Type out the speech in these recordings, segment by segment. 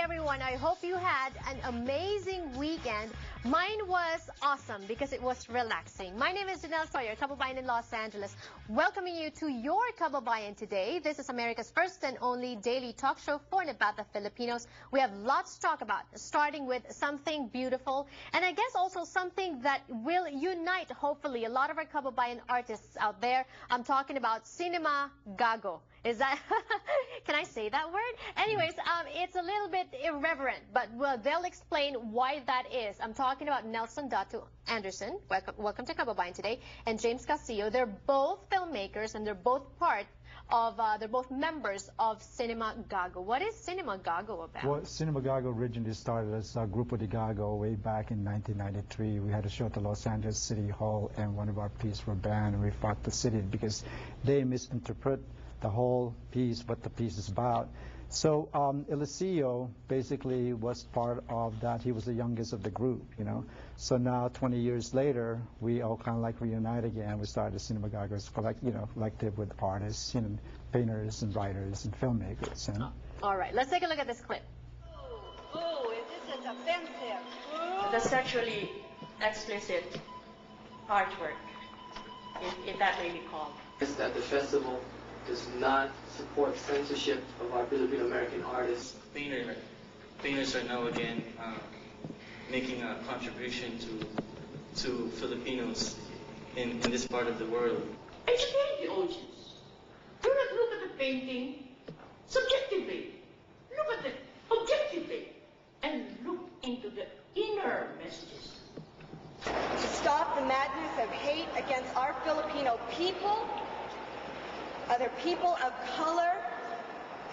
everyone. I hope you had an amazing weekend. Mine was awesome because it was relaxing. My name is Janelle Sawyer, Kababayan in Los Angeles, welcoming you to your Kababayan today. This is America's first and only daily talk show for and about the Filipinos. We have lots to talk about, starting with something beautiful and I guess also something that will unite, hopefully, a lot of our Kababayan artists out there. I'm talking about Cinema Gago. Is that, can I say that word? Anyways, it's a little bit irreverent, but they'll explain why that is. I'm talking about Nelson Datu Anderson, welcome to Kababayan today, and James Castillo. They're both filmmakers and they're both they're both members of Cinema Gago. What is Cinema Gago about? Well, Cinema Gago originally started as a Grupo de Gago way back in 1993. We had a show at the Los Angeles City Hall, and one of our pieces were banned, and we fought the city because they misinterpret the whole piece, what the piece is about. So Eliseo basically was part of that. He was the youngest of the group, you know. So now, 20 years later, we all kind of like reunite again. We started Cinema Gago, collective with artists, you know, painters and writers and filmmakers. And all right, let's take a look at this clip. Oh, this is offensive. The sexually explicit artwork, if that may be called. Is that the festival does not support censorship of our Filipino American artists. Painters are now again making a contribution to Filipinos in this part of the world. Educate the audience. Do not look at the painting subjectively. Look at it objectively. And look into the inner messages. To stop the madness of hate against our Filipino people, other people of color,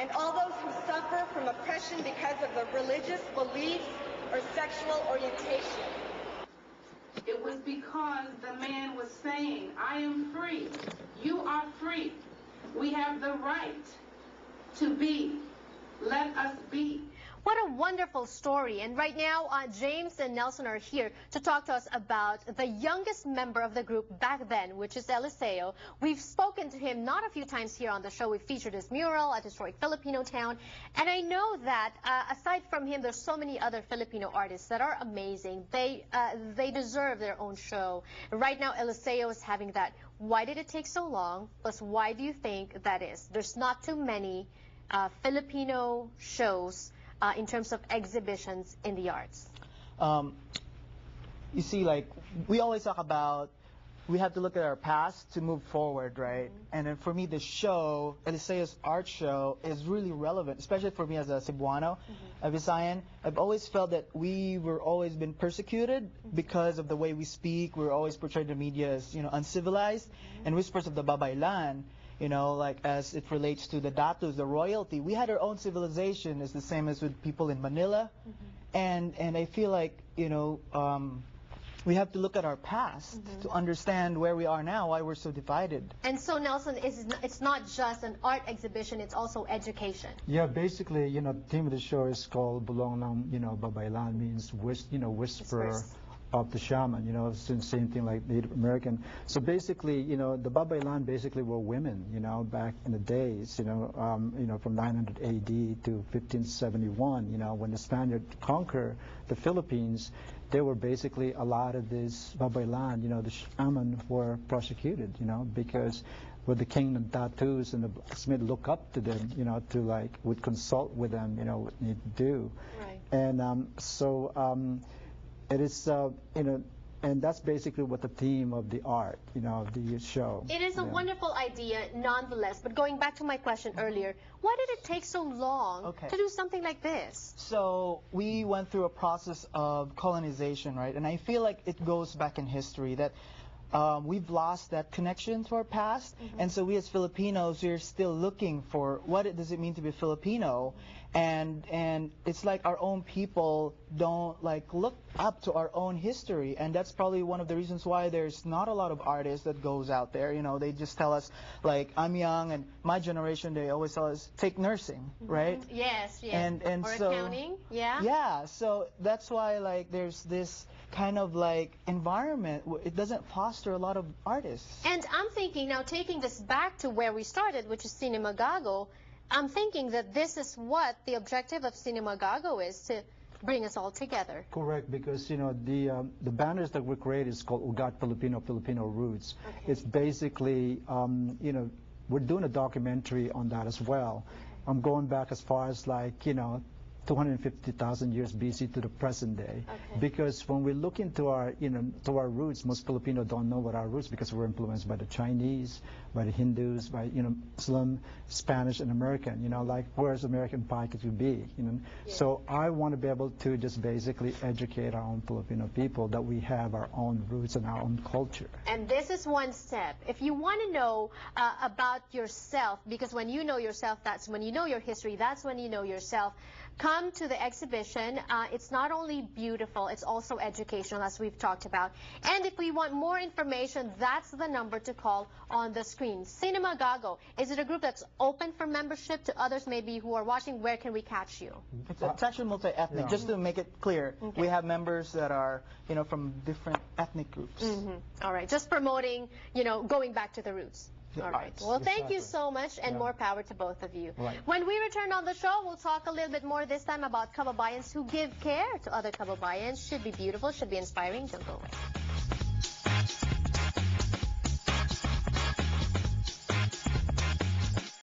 and all those who suffer from oppression because of their religious beliefs or sexual orientation. It was because the man was saying, I am free, you are free, we have the right to be, let us be. What a wonderful story. And right now, James and Nelson are here to talk to us about the youngest member of the group back then, which is Eliseo. We've spoken to him not a few times here on the show. We've featured his mural at historic Filipino town. And I know that aside from him, there's so many other Filipino artists that are amazing. They deserve their own show. Right now, Eliseo is having that. Why did it take so long? Plus, why do you think that is? There's not too many Filipino shows in terms of exhibitions in the arts. You see, like, we always talk about we have to look at our past to move forward, right? And then for me, the show, Eliseo's art show, is really relevant, especially for me as a Cebuano, a Visayan. I've always felt that we were always been persecuted because of the way we speak. We're always portrayed in the media as, you know, uncivilized. And Whispers of the Babaylan, you know, like as it relates to the datus, the royalty, we had our own civilization. It's the same as with people in Manila. And I feel like, you know, we have to look at our past to understand where we are now, why we're so divided. And so, Nelson, it's not just an art exhibition, it's also education. yeah, basically, you know, the theme of the show is called Bulong ng, you know, Babaylan, means whisper of the shaman, you know, it's the same thing like Native American. So basically, you know, the Babaylan basically were women, you know, back in the days, you know, from 900 AD to 1571, you know, when the Spaniard conquered the Philippines, they were basically a lot of this Babaylan, you know, the shaman were prosecuted, you know, because with the king and tattoos and the blacksmith look up to them, you know, to like would consult with them, you know, what they need to do. Right. And it is, you know, and that's basically what the theme of the art, you know, of the show. It is a wonderful idea, nonetheless. But going back to my question earlier, why did it take so long to do something like this? So we went through a process of colonization, right? And I feel like it goes back in history that we've lost that connection to our past. And so we as Filipinos, we're still looking for what does it mean to be Filipino. And it's like our own people don't like look up to our own history, and that's probably one of the reasons why there's not a lot of artists that goes out there. You know, they just tell us, like, I'm young and my generation, they always tell us take nursing, right? Yes, yes. And or so, accounting, yeah. Yeah, so that's why like there's this kind of like environment. It doesn't foster a lot of artists. And I'm thinking now, taking this back to where we started, which is Cinema Gago. I'm thinking that this is what the objective of Cinema Gago is, to bring us all together. Correct, because the banners that we create is called Ugat Filipino, Filipino Roots. Okay. It's basically we're doing a documentary on that as well. I'm going back as far as 250,000 years BC to the present day. Okay. Because when we look into our to our roots, most Filipinos don't know what our roots, because we're influenced by the Chinese, by the Hindus, by Muslim, Spanish, and American. Like where's American pie could you be? Yeah. So I want to be able to just basically educate our own Filipino people that we have our own roots and our own culture. And this is one step. If you want to know about yourself, because when you know yourself, that's when you know your history, that's when you know yourself. Come to the exhibition. It's not only beautiful, it's also educational, as we've talked about. And if we want more information, that's the number to call on the screen. Cinema Gago, is it a group that's open for membership to others maybe who are watching? Where can we catch you? It's actually multi-ethnic. Yeah. Just to make it clear, Okay. we have members that are, from different ethnic groups. All right, just promoting, going back to the roots. The All right. arts. Well, thank you Exactly. so much, and Yeah. more power to both of you. Right. When we return on the show, we'll talk a little bit more this time about Kababayans who give care to other Kababayans. Should be beautiful, should be inspiring. Don't go away.